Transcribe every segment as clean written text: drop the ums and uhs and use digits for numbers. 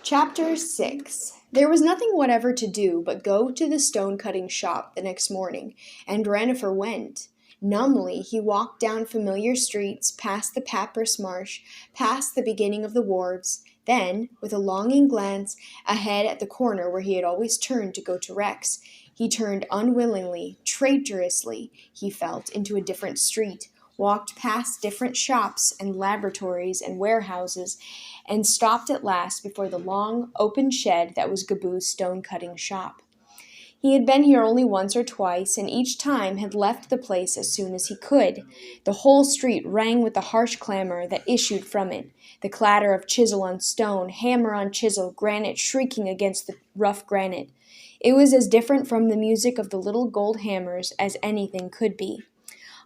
Chapter 6 There was nothing whatever to do but go to the stone-cutting shop the next morning, and Ranofer went. Numbly he walked down familiar streets, past the papyrus marsh, past the beginning of the wharves. Then, with a longing glance ahead at the corner where he had always turned to go to Rex, he turned unwillingly, traitorously, he felt, into a different street, walked past different shops and laboratories and warehouses, and stopped at last before the long, open shed that was Gaboo's stone-cutting shop. He had been here only once or twice, and each time had left the place as soon as he could. The whole street rang with the harsh clamor that issued from it, the clatter of chisel on stone, hammer on chisel, granite shrieking against the rough granite. It was as different from the music of the little gold hammers as anything could be.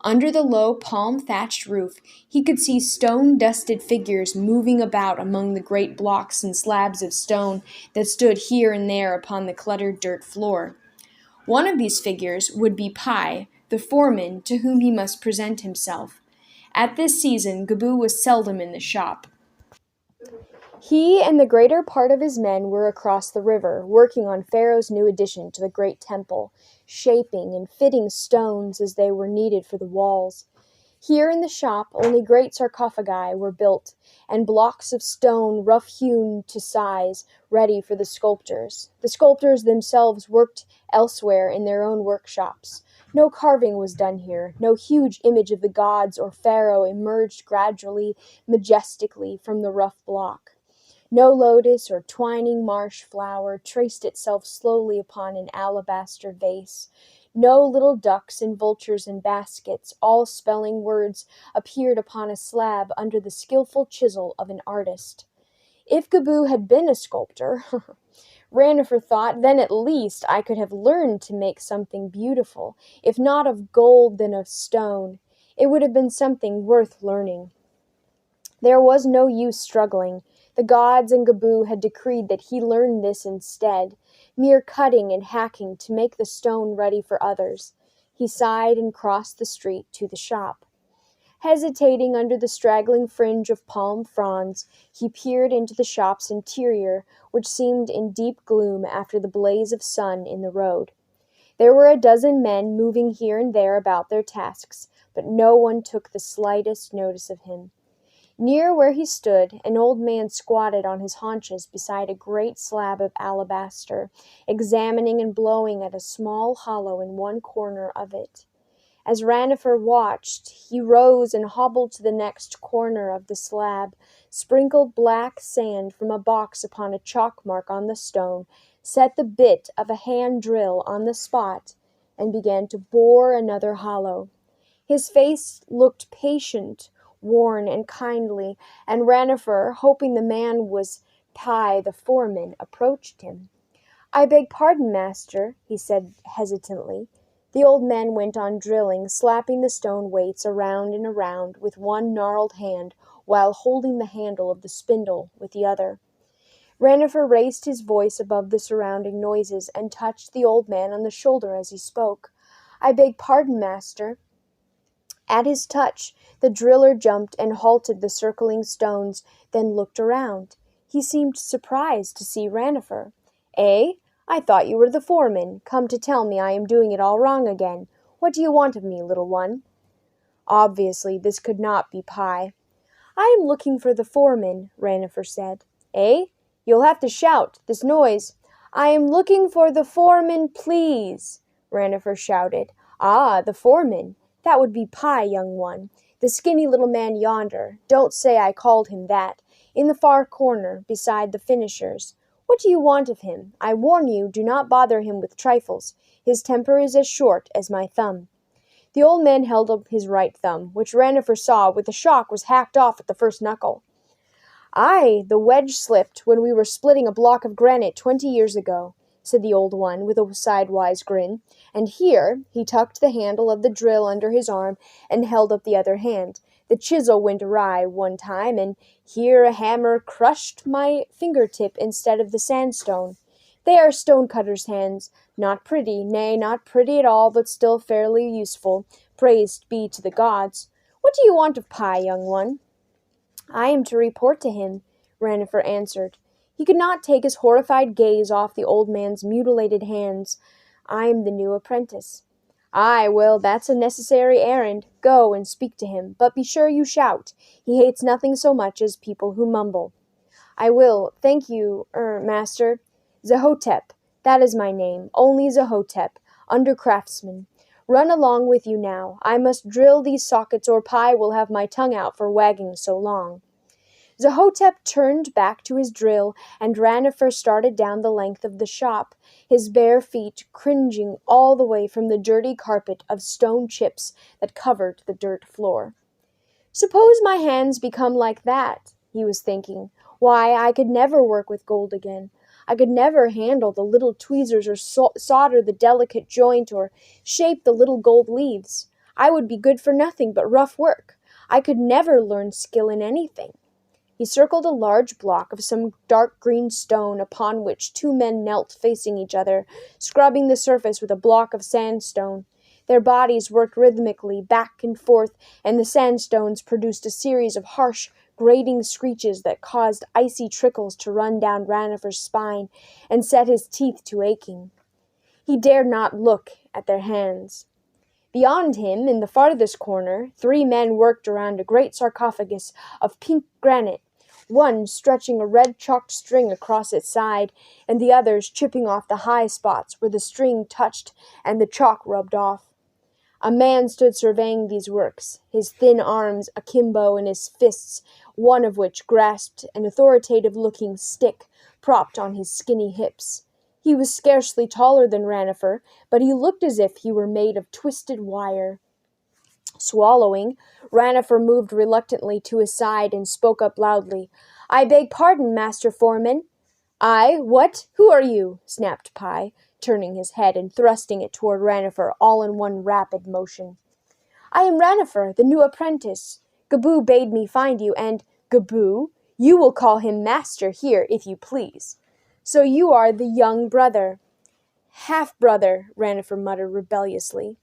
Under the low, palm-thatched roof, he could see stone-dusted figures moving about among the great blocks and slabs of stone that stood here and there upon the cluttered dirt floor. One of these figures would be Pi, the foreman to whom he must present himself. At this season, Gaboo was seldom in the shop. He and the greater part of his men were across the river, working on Pharaoh's new addition to the great temple, shaping and fitting stones as they were needed for the walls. Here in the shop only great sarcophagi were built, and blocks of stone rough-hewn to size, ready for the sculptors. The sculptors themselves worked elsewhere in their own workshops. No carving was done here, no huge image of the gods or Pharaoh emerged gradually, majestically from the rough block. No lotus or twining marsh flower traced itself slowly upon an alabaster vase. No little ducks and vultures in baskets, all spelling words, appeared upon a slab under the skillful chisel of an artist. If Gaboo had been a sculptor, Ranofer thought, then at least I could have learned to make something beautiful, if not of gold then of stone. It would have been something worth learning. There was no use struggling. The gods and Gaboo had decreed that he learn this instead, mere cutting and hacking to make the stone ready for others. He sighed and crossed the street to the shop. Hesitating under the straggling fringe of palm fronds, he peered into the shop's interior, which seemed in deep gloom after the blaze of sun in the road. There were a dozen men moving here and there about their tasks, but no one took the slightest notice of him. Near where he stood, an old man squatted on his haunches beside a great slab of alabaster, examining and blowing at a small hollow in one corner of it. As Ranofer watched, he rose and hobbled to the next corner of the slab, sprinkled black sand from a box upon a chalk mark on the stone, set the bit of a hand drill on the spot, and began to bore another hollow. His face looked patient, worn and kindly, and Ranofer, hoping the man was Pi the foreman, approached him. "I beg pardon, master," he said hesitantly. The old man went on drilling, slapping the stone weights around and around with one gnarled hand, while holding the handle of the spindle with the other. Ranofer raised his voice above the surrounding noises and touched the old man on the shoulder as he spoke. "I beg pardon, master." At his touch, the driller jumped and halted the circling stones, then looked around. He seemed surprised to see Ranofer. "Eh? I thought you were the foreman, come to tell me I am doing it all wrong again. What do you want of me, little one?" Obviously, this could not be Pi. "I am looking for the foreman," Ranofer said. "Eh? You'll have to shout. This noise—" "I am looking for the foreman, please," Ranofer shouted. "Ah, the foreman. That would be Pi, young one. The skinny little man yonder. Don't say I called him that. In the far corner, beside the finishers. What do you want of him? I warn you, do not bother him with trifles. His temper is as short as my thumb." The old man held up his right thumb, which Ranofer saw with a shock was hacked off at the first knuckle. "Aye, the wedge slipped when we were splitting a block of granite 20 years ago," said the old one with a sidewise grin. "And here," he tucked the handle of the drill under his arm and held up the other hand. "The chisel went awry one time, and here a hammer crushed my fingertip instead of the sandstone. They are stone-cutters' hands, not pretty, nay, not pretty at all, but still fairly useful, praised be to the gods. What do you want of Pi, young one?" "I am to report to him," Ranofer answered. He could not take his horrified gaze off the old man's mutilated hands. "I'm the new apprentice." "Aye, well, that's a necessary errand. Go and speak to him, but be sure you shout. He hates nothing so much as people who mumble." "I will, thank you, master. Zahotep, that is my name, only Zahotep, under craftsman. Run along with you now. I must drill these sockets, or Pi will have my tongue out for wagging so long." Zahotep turned back to his drill, and Ranofer started down the length of the shop, his bare feet cringing all the way from the dirty carpet of stone chips that covered the dirt floor. "Suppose my hands become like that," he was thinking. "Why, I could never work with gold again. I could never handle the little tweezers or solder the delicate joint or shape the little gold leaves. I would be good for nothing but rough work. I could never learn skill in anything." He circled a large block of some dark green stone upon which two men knelt facing each other, scrubbing the surface with a block of sandstone. Their bodies worked rhythmically back and forth, and the sandstones produced a series of harsh, grating screeches that caused icy trickles to run down Ranofer's spine and set his teeth to aching. He dared not look at their hands. Beyond him, in the farthest corner, three men worked around a great sarcophagus of pink granite, one stretching a red chalked string across its side, and the others chipping off the high spots where the string touched and the chalk rubbed off. A man stood surveying these works, his thin arms akimbo in his fists, one of which grasped an authoritative-looking stick propped on his skinny hips. He was scarcely taller than Ranofer, but he looked as if he were made of twisted wire. Swallowing, Ranofer moved reluctantly to his side and spoke up loudly. "I beg pardon, Master Foreman." "I? What? Who are you?" snapped Pi, turning his head and thrusting it toward Ranofer all in one rapid motion. "I am Ranofer, the new apprentice. Gaboo bade me find you, and— Gaboo? You will call him master here, if you please. So you are the young brother." "Half-brother," Ranofer muttered rebelliously.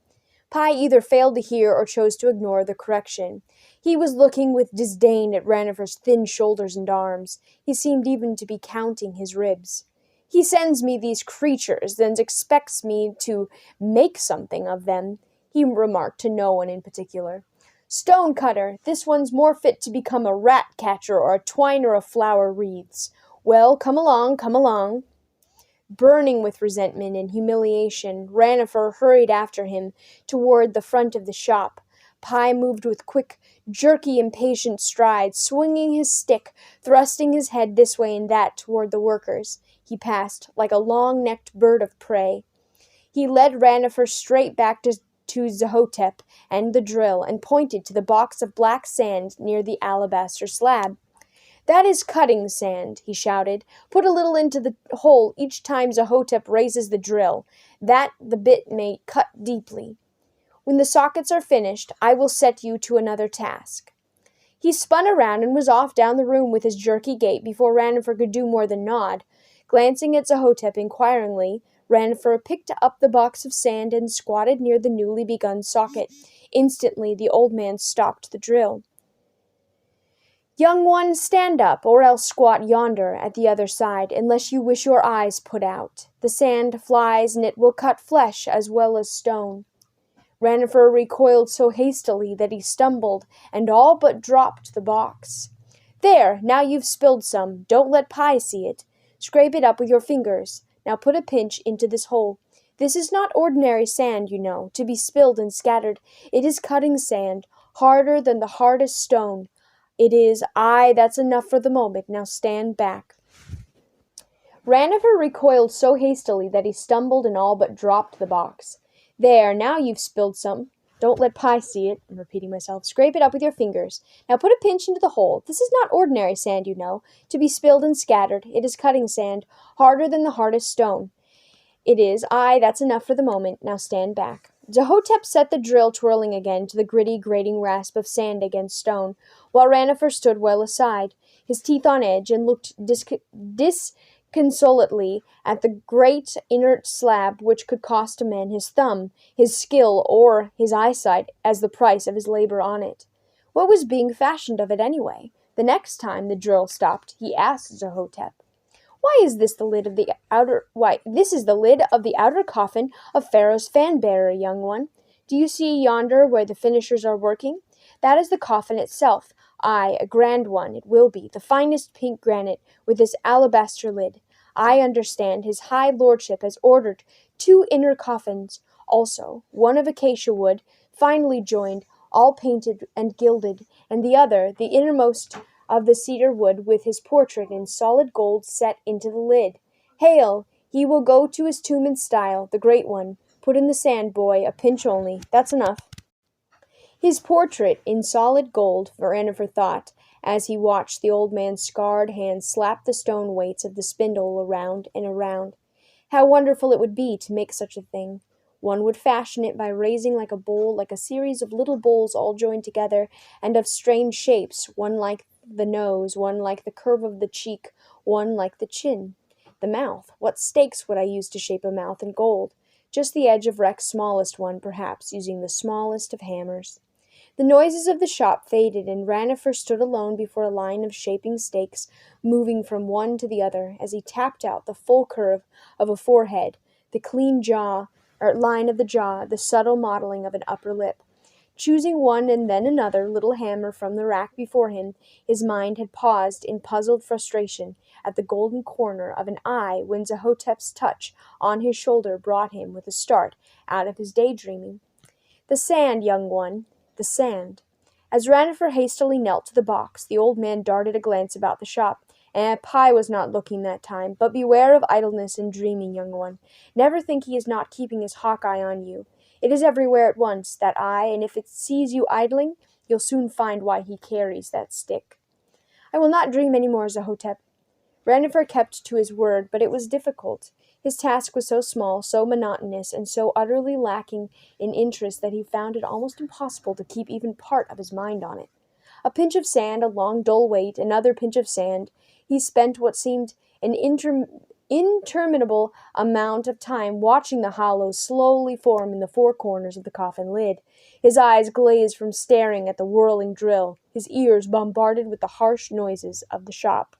Pi either failed to hear or chose to ignore the correction. He was looking with disdain at Ranofer's thin shoulders and arms. He seemed even to be counting his ribs. "He sends me these creatures, then expects me to make something of them," he remarked to no one in particular. "Stone-cutter, this one's more fit to become a rat-catcher or a twiner of flower wreaths. Well, come along, come along." Burning with resentment and humiliation, Ranofer hurried after him toward the front of the shop. Pi moved with quick, jerky, impatient strides, swinging his stick, thrusting his head this way and that toward the workers. He passed like a long-necked bird of prey. He led Ranofer straight back to Zahotep and the drill, and pointed to the box of black sand near the alabaster slab. "That is cutting sand," he shouted. "Put a little into the hole each time Zahotep raises the drill, that the bit may cut deeply. When the sockets are finished, I will set you to another task." He spun around and was off down the room with his jerky gait before Ranofer could do more than nod. Glancing at Zahotep inquiringly, Ranofer picked up the box of sand and squatted near the newly begun socket. Instantly, the old man stopped the drill. "Young one, stand up, or else squat yonder at the other side, unless you wish your eyes put out. The sand flies, and it will cut flesh as well as stone." Ranofer recoiled so hastily that he stumbled and all but dropped the box. "There, now you've spilled some. Don't let Pi see it. Scrape it up with your fingers. Now put a pinch into this hole. This is not ordinary sand, you know, to be spilled and scattered. It is cutting sand, harder than the hardest stone. It is— Aye, that's enough for the moment. Now stand back." Ranofer recoiled so hastily that he stumbled and all but dropped the box. "There, now you've spilled some. Don't let Pi see it," I'm repeating myself. "Scrape it up with your fingers. Now put a pinch into the hole. This is not ordinary sand, you know, to be spilled and scattered. It is cutting sand, harder than the hardest stone. It is— Aye, that's enough for the moment. Now stand back." Zahotep set the drill twirling again to the gritty, grating rasp of sand against stone, while Ranofer stood well aside, his teeth on edge, and looked disconsolately at the great inert slab which could cost a man his thumb, his skill, or his eyesight as the price of his labor on it. What was being fashioned of it anyway? The next time the drill stopped, he asked Zahotep. Why is this the lid of the outer why this is the lid of the outer coffin of Pharaoh's fan-bearer, young one. Do you see yonder where the finishers are working? That is the coffin itself. Aye, a grand one it will be, the finest pink granite, with this alabaster lid. I understand his high lordship has ordered 2 inner coffins, also, one of acacia wood, finely joined, all painted and gilded, and the other, the innermost, of the cedar wood, with his portrait in solid gold set into the lid. Hail! He will go to his tomb in style, the great one. Put in the sand, boy, a pinch only. That's enough. His portrait in solid gold, Ranofer thought, as he watched the old man's scarred hands slap the stone weights of the spindle around and around. How wonderful it would be to make such a thing! One would fashion it by raising like a bowl, like a series of little bowls all joined together, and of strange shapes, one like the nose, one like the curve of the cheek, one like the chin. The mouth. What stakes would I use to shape a mouth in gold? Just the edge of Rex's smallest one, perhaps, using the smallest of hammers. The noises of the shop faded, and Ranofer stood alone before a line of shaping stakes, moving from one to the other, as he tapped out the full curve of a forehead, the clean line of the jaw, the subtle modeling of an upper lip. Choosing one and then another little hammer from the rack before him, his mind had paused in puzzled frustration at the golden corner of an eye when Zahotep's touch on his shoulder brought him with a start out of his daydreaming. The sand, young one, the sand. As Ranofer hastily knelt to the box, the old man darted a glance about the shop. Pye was not looking that time, but beware of idleness and dreaming, young one. Never think he is not keeping his hawk eye on you. It is everywhere at once, that eye, and if it sees you idling, you'll soon find why he carries that stick. I will not dream any more, Zahotep. Ranofer kept to his word, but it was difficult. His task was so small, so monotonous, and so utterly lacking in interest that he found it almost impossible to keep even part of his mind on it. A pinch of sand, a long dull wait, another pinch of sand. He spent what seemed an interminable amount of time watching the hollows slowly form in the 4 corners of the coffin lid. His eyes glazed from staring at the whirling drill, his ears bombarded with the harsh noises of the shop.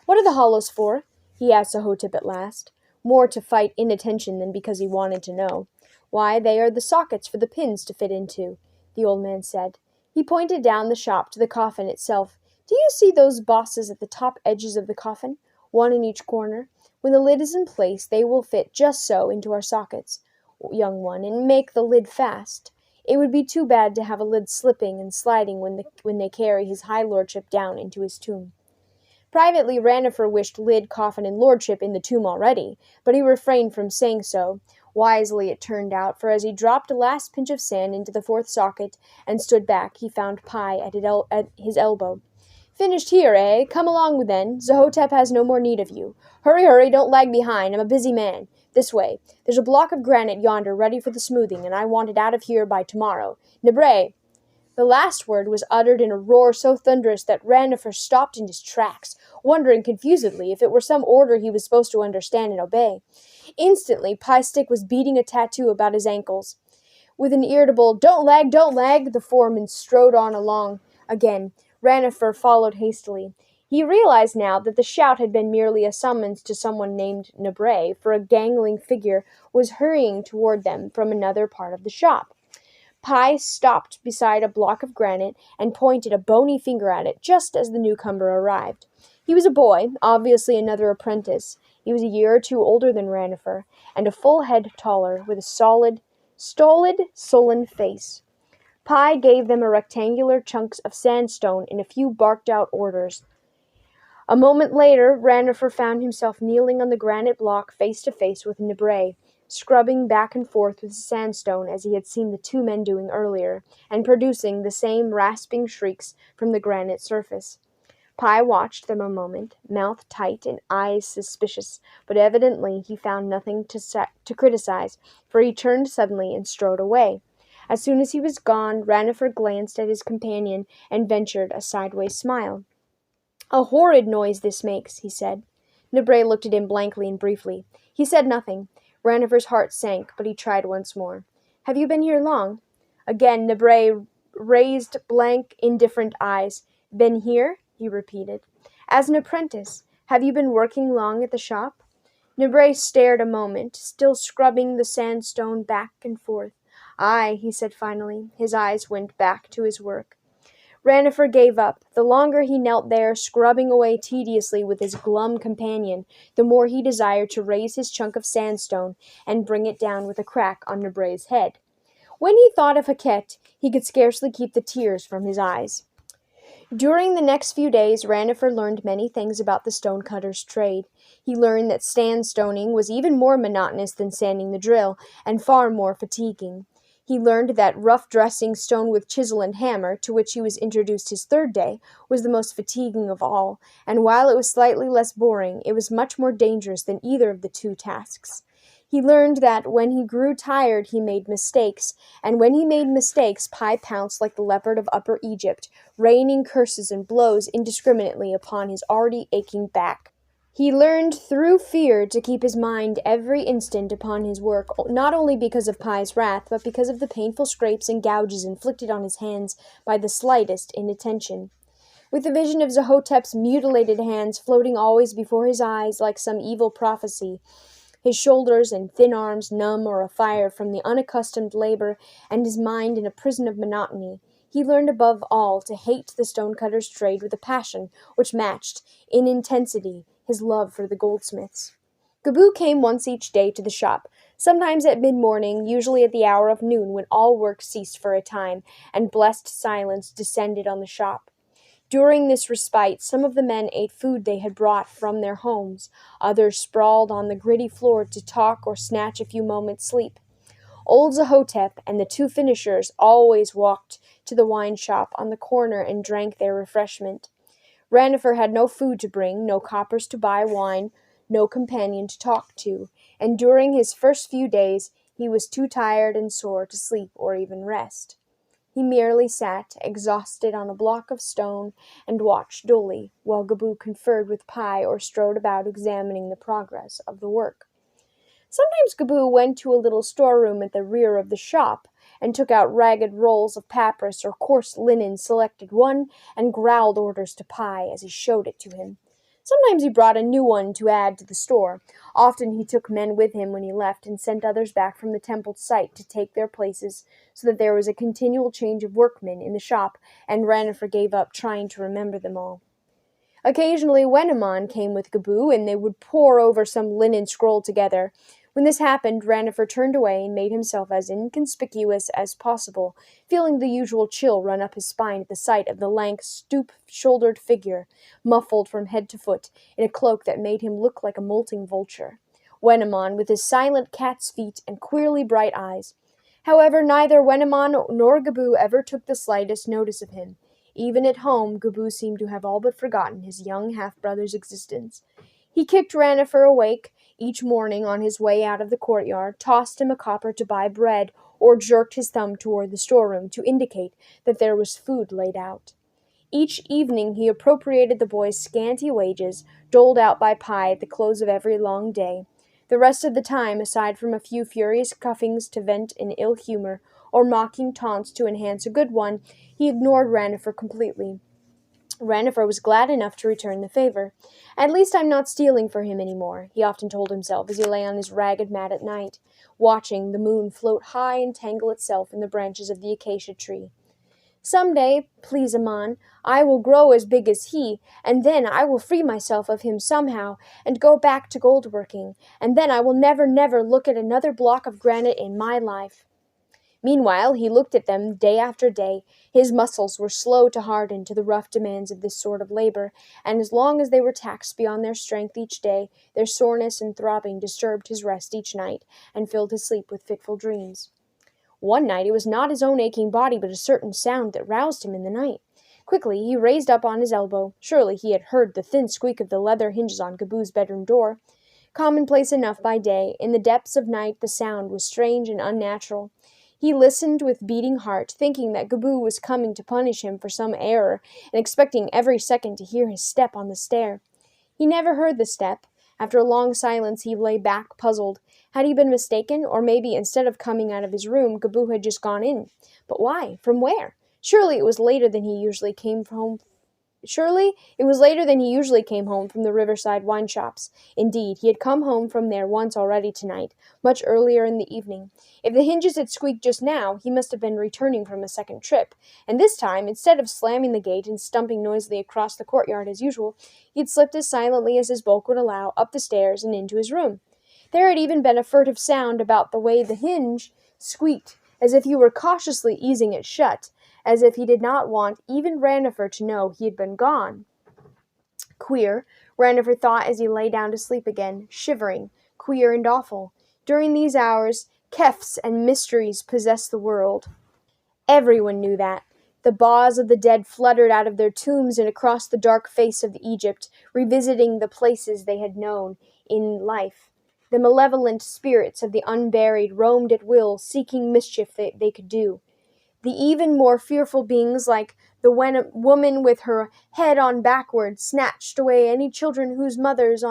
What are the hollows for? He asked Zahotep at last, more to fight inattention than because he wanted to know. Why, they are the sockets for the pins to fit into, the old man said. He pointed down the shop to the coffin itself. Do you see those bosses at the top edges of the coffin? One in each corner. When the lid is in place, they will fit just so into our sockets, young one, and make the lid fast. It would be too bad to have a lid slipping and sliding when they carry his high lordship down into his tomb. Privately, Ranofer wished lid, coffin, and lordship in the tomb already, but he refrained from saying so. Wisely, it turned out, for as he dropped a last pinch of sand into the 4th socket and stood back, he found Pye at his elbow. Finished here, eh? Come along then. Zahotep has no more need of you. Hurry, hurry, don't lag behind. I'm a busy man. This way. There's a block of granite yonder ready for the smoothing, and I want it out of here by tomorrow. Nebre! The last word was uttered in a roar so thunderous that Ranofer stopped in his tracks, wondering confusedly if it were some order he was supposed to understand and obey. Instantly, Pye's stick was beating a tattoo about his ankles. With an irritable, don't lag, the foreman strode on along again. Ranofer followed hastily. He realized now that the shout had been merely a summons to someone named Nebre, for a gangling figure was hurrying toward them from another part of the shop. Pye stopped beside a block of granite and pointed a bony finger at it just as the newcomer arrived. He was a boy, obviously another apprentice. He was a year or 2 older than Ranofer, and a full head taller, with a stolid, sullen face. Pye gave them a rectangular chunks of sandstone in a few barked-out orders. A moment later, Ranofer found himself kneeling on the granite block face to face with Nebre, scrubbing back and forth with sandstone as he had seen the 2 men doing earlier, and producing the same rasping shrieks from the granite surface. Pye watched them a moment, mouth tight and eyes suspicious, but evidently he found nothing to criticize, for he turned suddenly and strode away. As soon as he was gone, Ranofer glanced at his companion and ventured a sideways smile. A horrid noise this makes, he said. Nebre looked at him blankly and briefly. He said nothing. Ranofer's heart sank, but he tried once more. Have you been here long? Again Nebre raised blank, indifferent eyes. Been here? He repeated. As an apprentice. Have you been working long at the shop?" Nibray stared a moment, still scrubbing the sandstone back and forth. "Aye," he said finally. His eyes went back to his work. Ranofer gave up. The longer he knelt there, scrubbing away tediously with his glum companion, the more he desired to raise his chunk of sandstone and bring it down with a crack on Nibray's head. When he thought of Haket, he could scarcely keep the tears from his eyes. During the next few days, Ranofer learned many things about the stonecutter's trade. He learned that sandstoning was even more monotonous than sanding the drill, and far more fatiguing. He learned that rough dressing stone with chisel and hammer, to which he was introduced his third day, was the most fatiguing of all, and while it was slightly less boring, it was much more dangerous than either of the two tasks. He learned that when he grew tired he made mistakes, and when he made mistakes Pi pounced like the leopard of Upper Egypt, raining curses and blows indiscriminately upon his already aching back. He learned through fear to keep his mind every instant upon his work, not only because of Pi's wrath, but because of the painful scrapes and gouges inflicted on his hands by the slightest inattention. With the vision of Zahotep's mutilated hands floating always before his eyes like some evil prophecy, his shoulders and thin arms numb or afire from the unaccustomed labor, and his mind in a prison of monotony, he learned above all to hate the stonecutter's trade with a passion which matched, in intensity, his love for the goldsmiths. Gaboo came once each day to the shop, sometimes at mid-morning, usually at the hour of noon when all work ceased for a time, and blessed silence descended on the shop. During this respite, some of the men ate food they had brought from their homes. Others sprawled on the gritty floor to talk or snatch a few moments' sleep. Old Zahotep and the two finishers always walked to the wine shop on the corner and drank their refreshment. Ranofer had no food to bring, no coppers to buy wine, no companion to talk to, and during his first few days he was too tired and sore to sleep or even rest. He merely sat, exhausted, on a block of stone, and watched dully, while Gaboo conferred with Pi or strode about examining the progress of the work. Sometimes Gaboo went to a little storeroom at the rear of the shop, and took out ragged rolls of papyrus or coarse linen, selected one, and growled orders to Pi as he showed it to him. Sometimes he brought a new one to add to the store. Often he took men with him when he left, and sent others back from the temple site to take their places, so that there was a continual change of workmen in the shop, and Ranofer gave up trying to remember them all. Occasionally Wenamon came with Gaboo, and they would pore over some linen scroll together. When this happened, Ranofer turned away and made himself as inconspicuous as possible, feeling the usual chill run up his spine at the sight of the lank, stoop-shouldered figure, muffled from head to foot, in a cloak that made him look like a molting vulture. Wenamon, with his silent cat's feet and queerly bright eyes. However, neither Wenamon nor Gaboo ever took the slightest notice of him. Even at home, Gaboo seemed to have all but forgotten his young half-brother's existence. He kicked Ranofer awake each morning on his way out of the courtyard, tossed him a copper to buy bread, or jerked his thumb toward the storeroom to indicate that there was food laid out. Each evening he appropriated the boy's scanty wages, doled out by Pi at the close of every long day. The rest of the time, aside from a few furious cuffings to vent in ill humor, or mocking taunts to enhance a good one, he ignored Ranofer completely. Ranofer was glad enough to return the favor. "At least I'm not stealing for him any more," he often told himself as he lay on his ragged mat at night, watching the moon float high and tangle itself in the branches of the acacia tree. "Some day, please Aman, I will grow as big as he, and then I will free myself of him somehow, and go back to gold working, and then I will never, never look at another block of granite in my life." Meanwhile, he looked at them day after day. His muscles were slow to harden to the rough demands of this sort of labor, and as long as they were taxed beyond their strength each day, their soreness and throbbing disturbed his rest each night, and filled his sleep with fitful dreams. One night it was not his own aching body, but a certain sound that roused him in the night. Quickly he raised up on his elbow. Surely he had heard the thin squeak of the leather hinges on Gaboo's bedroom door. Commonplace enough by day, in the depths of night the sound was strange and unnatural. He listened with beating heart, thinking that Gaboo was coming to punish him for some error, and expecting every second to hear his step on the stair. He never heard the step. After a long silence he lay back, puzzled. Had he been mistaken, or maybe instead of coming out of his room, Gaboo had just gone in? But why? From where? Surely it was later than he usually came home Surely it was later than he usually came home from the riverside wine shops. Indeed, he had come home from there once already tonight, much earlier in the evening. If the hinges had squeaked just now, he must have been returning from a second trip, and this time, instead of slamming the gate and stumping noisily across the courtyard as usual, he had slipped as silently as his bulk would allow up the stairs and into his room. There had even been a furtive sound about the way the hinge squeaked, as if he were cautiously easing it shut, as if he did not want even Ranofer to know he had been gone. Queer, Ranofer thought as he lay down to sleep again, shivering, queer and awful. During these hours, kefts and mysteries possessed the world. Everyone knew that. The bas of the dead fluttered out of their tombs and across the dark face of Egypt, revisiting the places they had known in life. The malevolent spirits of the unburied roamed at will, seeking mischief they could do. The even more fearful beings, like the woman with her head on backward, snatched away any children whose mothers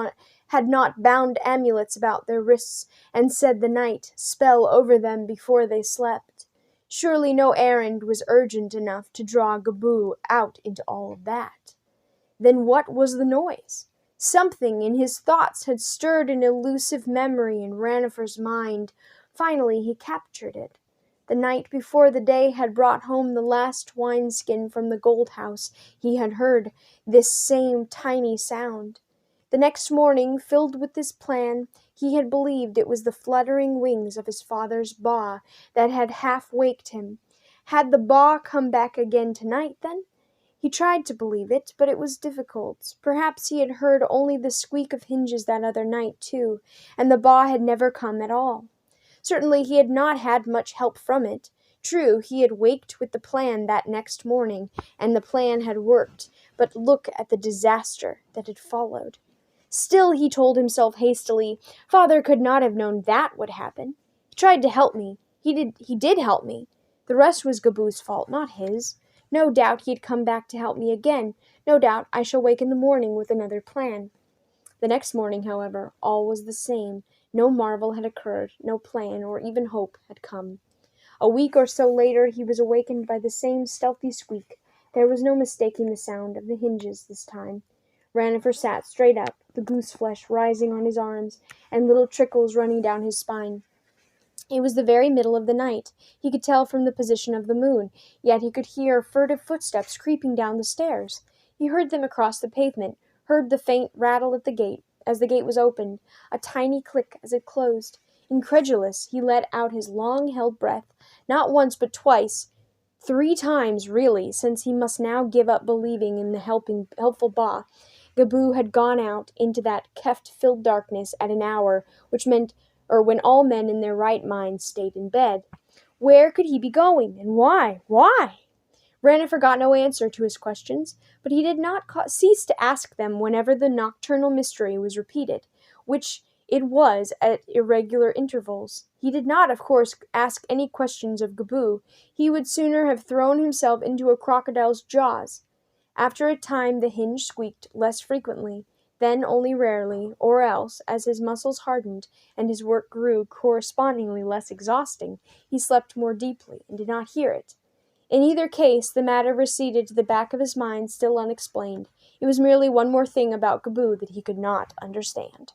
had not bound amulets about their wrists and said the night spell over them before they slept. Surely no errand was urgent enough to draw Gaboo out into all of that. Then what was the noise? Something in his thoughts had stirred an elusive memory in Ranofer's mind. Finally he captured it. The night before the day had brought home the last wineskin from the gold house, he had heard this same tiny sound. The next morning, filled with this plan, he had believed it was the fluttering wings of his father's ba that had half-waked him. Had the ba come back again tonight, then? He tried to believe it, but it was difficult. Perhaps he had heard only the squeak of hinges that other night, too, and the ba had never come at all. Certainly he had not had much help from it. True, he had waked with the plan that next morning, and the plan had worked, but look at the disaster that had followed. Still, he told himself hastily, Father could not have known that would happen. He tried to help me. He did help me. The rest was Gaboo's fault, not his. No doubt he had come back to help me again. No doubt I shall wake in the morning with another plan. The next morning, however, all was the same. No marvel had occurred, no plan or even hope had come. A week or so later he was awakened by the same stealthy squeak. There was no mistaking the sound of the hinges this time. Ranofer sat straight up, the goose-flesh rising on his arms, and little trickles running down his spine. It was the very middle of the night. He could tell from the position of the moon, yet he could hear furtive footsteps creeping down the stairs. He heard them across the pavement, heard the faint rattle at the gate as the gate was opened, a tiny click as it closed. Incredulous, he let out his long-held breath, not once but twice, 3 times really, since he must now give up believing in the helpful Ba. Gaboo had gone out into that keft-filled darkness at an hour which meant when all men in their right minds stayed in bed. Where could he be going, and why? Why? Ranofer got no answer to his questions, but he did not cease to ask them whenever the nocturnal mystery was repeated, which it was at irregular intervals. He did not, of course, ask any questions of Gaboo. He would sooner have thrown himself into a crocodile's jaws. After a time the hinge squeaked less frequently, then only rarely, or else, as his muscles hardened and his work grew correspondingly less exhausting, he slept more deeply and did not hear it. In either case, the matter receded to the back of his mind still unexplained. It was merely one more thing about Gaboo that he could not understand.